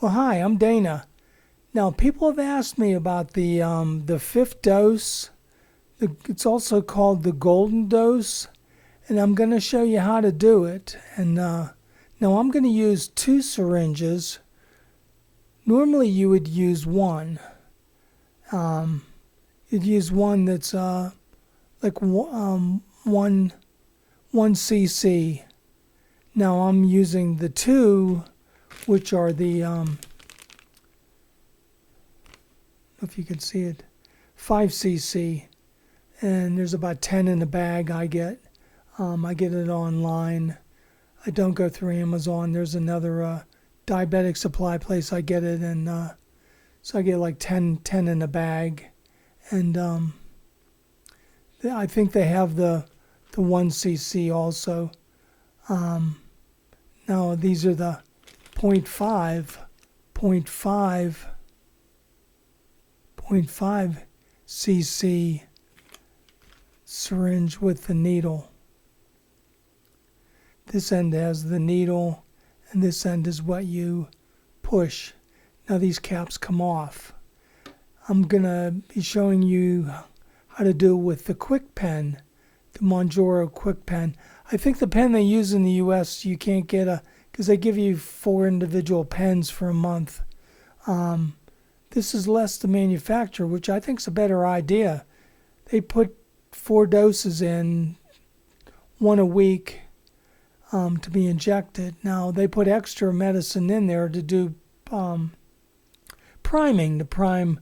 Well, hi, I'm Dana. Now, people have asked me about the fifth dose. It's also called the Golden Dose, and I'm going to show you how to do it. And now I'm going to use 2 syringes. Normally, you would use one. You'd use one that's like 1 cc. Now I'm using the 2, which are the if you can see it, 5 cc, and there's about 10 in the bag I get. I get it online. I don't go through Amazon. There's another diabetic supply place I get it, and so I get like 10 in the bag, and I think they have the 1 cc also. Now these are the 0.5 cc syringe with the needle. This end has the needle, and this end is what you push. Now these caps come off. I'm going to be showing you how to do it with the Kwikpen, the Mounjaro Kwikpen. I think the pen they use in the U.S. you can't get because they give you 4 individual pens for a month. This is less the manufacturer, which I think is a better idea. They put 4 doses in, 1 a week, to be injected. Now they put extra medicine in there to do priming, to prime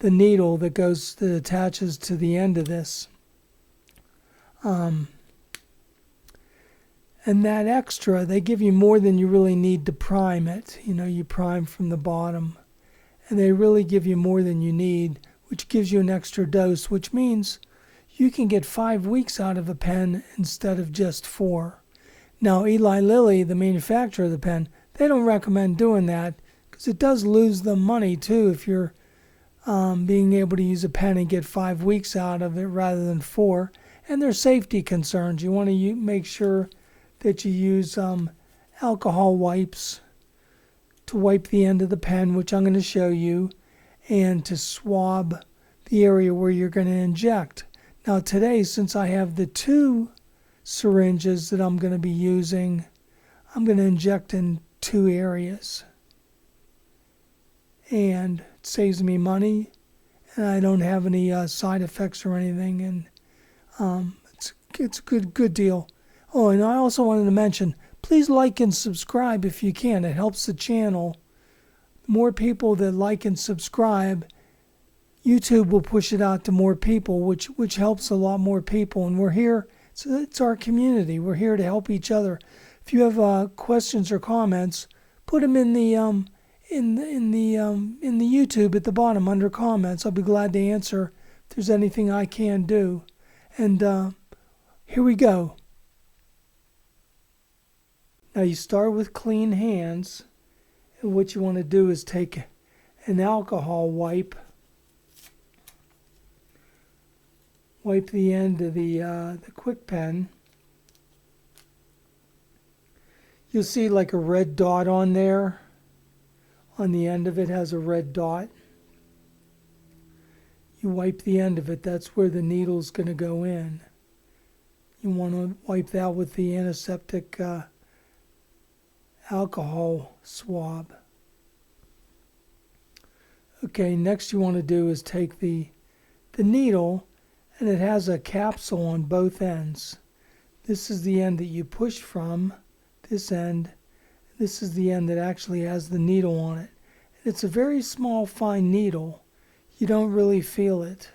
the needle that attaches to the end of this. And that extra, they give you more than you really need to prime it. You prime from the bottom. And they really give you more than you need, which gives you an extra dose, which means you can get 5 weeks out of a pen instead of just 4. Now, Eli Lilly, the manufacturer of the pen, they don't recommend doing that because it does lose them money too if you're being able to use a pen and get 5 weeks out of it rather than 4. And there's safety concerns. You want to make sure that you use alcohol wipes to wipe the end of the pen, which I'm going to show you, and to swab the area where you're going to inject. Now today, since I have the 2 syringes that I'm going to be using, I'm going to inject in 2 areas. And it saves me money, and I don't have any side effects or anything, and it's a good deal. Oh, and I also wanted to mention, please like and subscribe if you can. It helps the channel. The more people that like and subscribe, YouTube will push it out to more people, which helps a lot more people. And we're here. It's our community. We're here to help each other. If you have questions or comments, put them in the YouTube at the bottom under comments. I'll be glad to answer if there's anything I can do. And here we go. Now you start with clean hands, and what you want to do is take an alcohol wipe. Wipe the end of the Kwikpen. You'll see like a red dot on there. On the end of it has a red dot. You wipe the end of it. That's where the needle's going to go in. You want to wipe that with the antiseptic alcohol swab. Okay, next you want to do is take the needle, and it has a capsule on both ends. This is the end that you push from, this end. This is the end that actually has the needle on it. It's a very small, fine needle. You don't really feel it.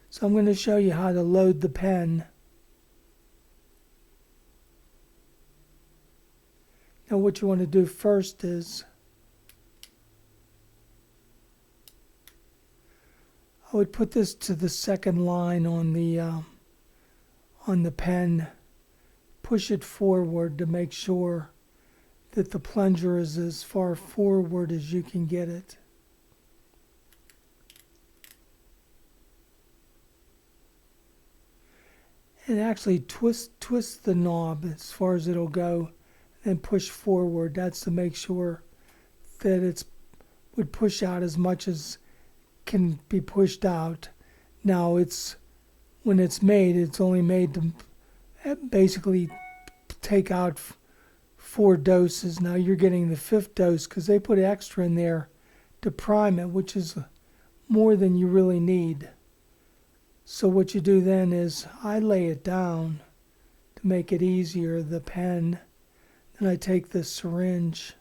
So I'm going to show you how to load the pen. Now what you want to do first is I would put this to the second line on the pen, push it forward to make sure that the plunger is as far forward as you can get it. And actually twist the knob as far as it'll go and push forward. That's to make sure that it would push out as much as can be pushed out. Now when it's made, it's only made to basically take out 4 doses. Now you're getting the 5th dose because they put extra in there to prime it, which is more than you really need. So what you do then is I lay it down to make it easier, the pen. Then I take the syringe,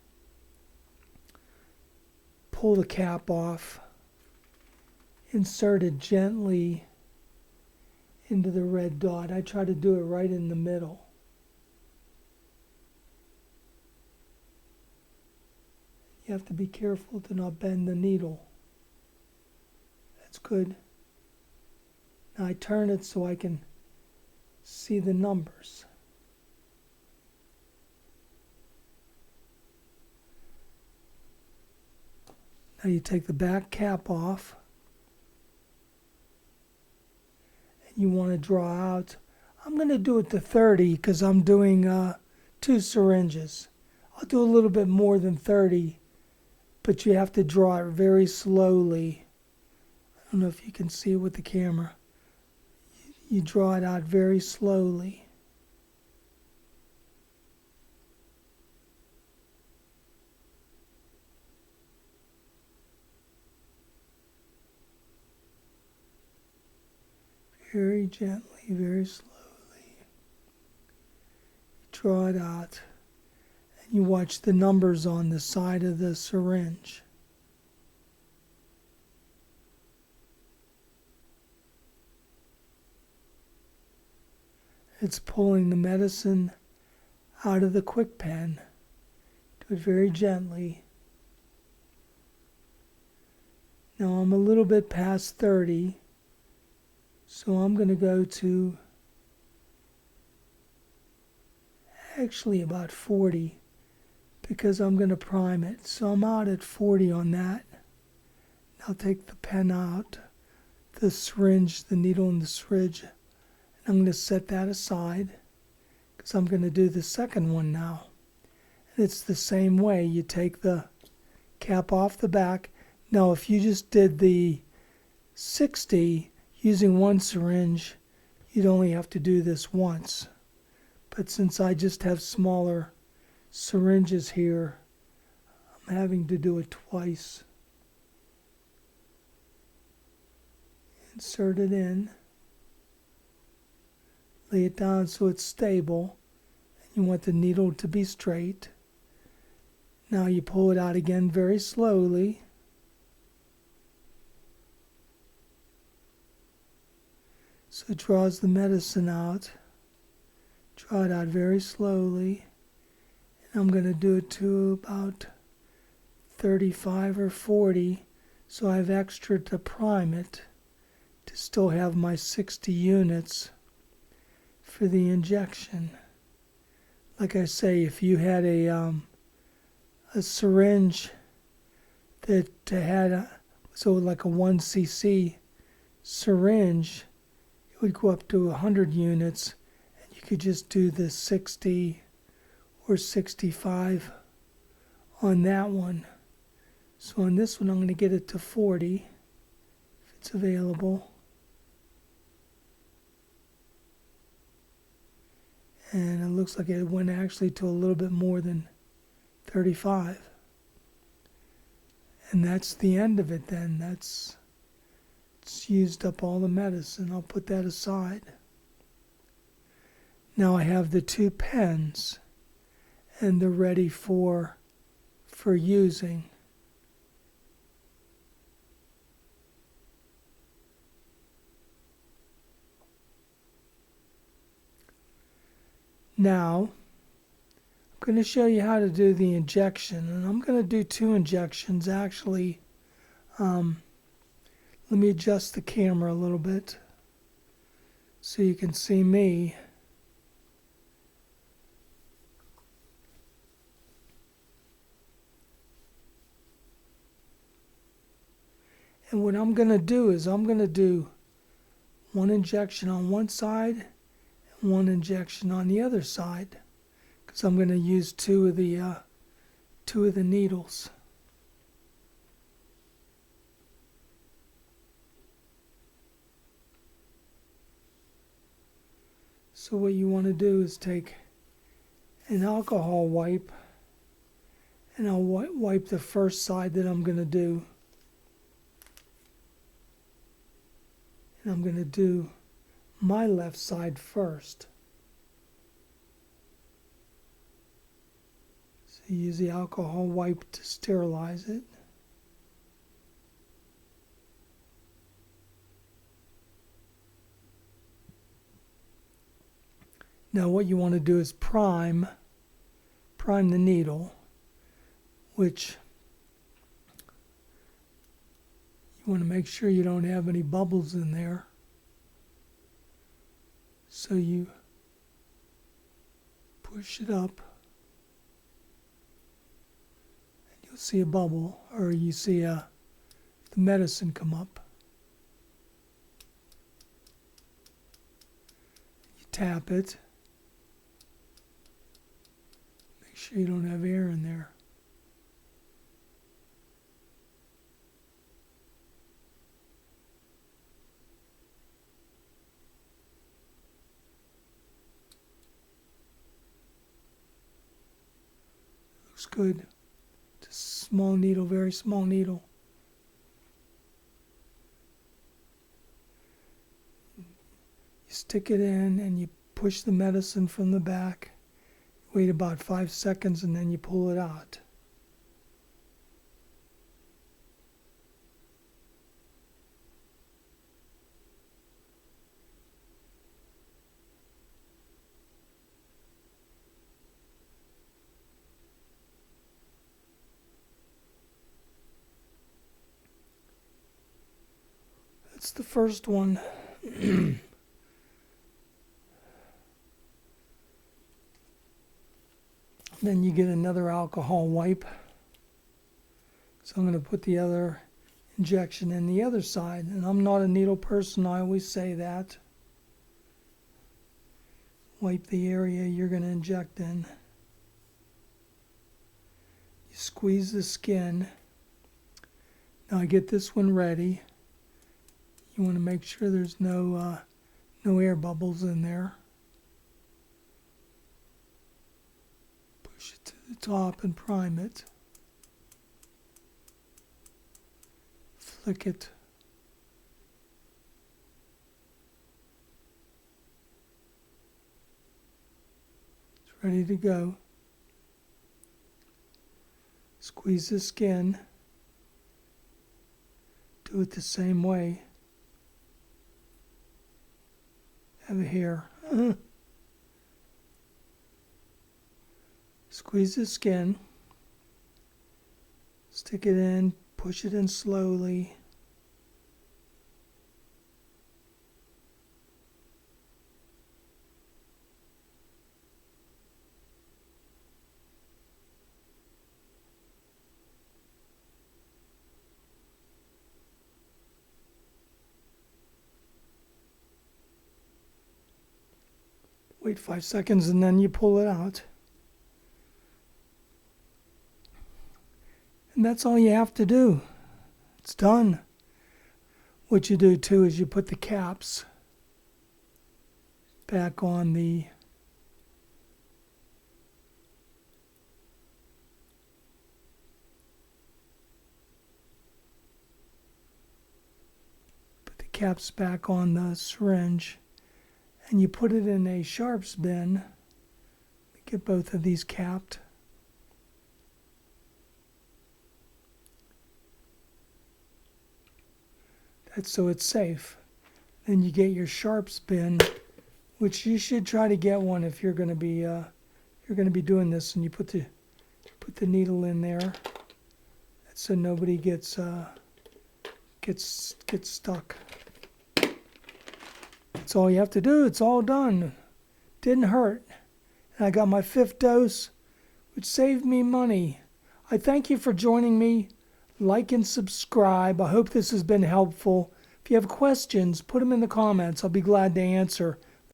pull the cap off, insert it gently into the red dot. I try to do it right in the middle. You have to be careful to not bend the needle. That's good. Now I turn it so I can see the numbers. Now you take the back cap off. You want to draw out. I'm going to do it to 30 because I'm doing 2 syringes. I'll do a little bit more than 30, but you have to draw it very slowly. I don't know if you can see it with the camera. You draw it out very slowly. Very gently, very slowly. You draw it out, and you watch the numbers on the side of the syringe. It's pulling the medicine out of the Kwikpen. Do it very gently. Now I'm a little bit past 30. So I'm going to go to actually about 40 because I'm going to prime it. So I'm out at 40 on that. I'll take the pen out, the syringe, the needle and the syringe, and I'm going to set that aside because I'm going to do the second one now. And it's the same way. You take the cap off the back. Now if you just did the 60 using 1 syringe, you'd only have to do this once. But since I just have smaller syringes here, I'm having to do it twice. Insert it in. Lay it down so it's stable. And you want the needle to be straight. Now you pull it out again very slowly. So it draws the medicine out. Draw it out very slowly. And I'm going to do it to about 35 or 40. So I have extra to prime it to still have my 60 units for the injection. Like I say, if you had a syringe that had like a 1 cc syringe, would go up to 100 units, and you could just do the 60 or 65 on that one. So on this one, I'm going to get it to 40, if it's available. And it looks like it went actually to a little bit more than 35. And that's the end of it then. It's used up all the medicine. I'll put that aside. Now I have the 2 pens, and they're ready for using. Now, I'm going to show you how to do the injection, and I'm going to do 2 injections actually. Let me adjust the camera a little bit so you can see me. And what I'm going to do is I'm going to do 1 injection on one side and 1 injection on the other side because I'm going to use two of the needles. So what you want to do is take an alcohol wipe, and I'll wipe the first side that I'm going to do. And I'm going to do my left side first. So use the alcohol wipe to sterilize it. Now what you want to do is prime the needle, which you want to make sure you don't have any bubbles in there. So you push it up, and you'll see a bubble, or you see the medicine come up. You tap it. Make sure you don't have air in there. Looks good. It's a small needle, very small needle. You stick it in and you push the medicine from the back. Wait about 5 seconds and then you pull it out. That's the first one. Then you get another alcohol wipe. So I'm going to put the other injection in the other side. And I'm not a needle person, I always say that. Wipe the area you're going to inject in. You squeeze the skin. Now I get this one ready. You want to make sure there's no air bubbles in there. Push it to the top and prime it. Flick it. It's ready to go. Squeeze the skin. Do it the same way. Have a hair. Squeeze the skin. Stick it in. Push it in slowly. Wait 5 seconds and then you pull it out. And that's all you have to do. It's done. What you do too is you put the caps back on the syringe, and you put it in a sharps bin. Let me get both of these capped. That's so it's safe. Then you get your sharps bin, which you should try to get one if you're going to be doing this, and you put the needle in there, so nobody gets stuck. That's all you have to do. It's all done. Didn't hurt. And I got my 5th dose, which saved me money. I thank you for joining me. Like and subscribe. I hope this has been helpful. If you have questions, put them in the comments. I'll be glad to answer.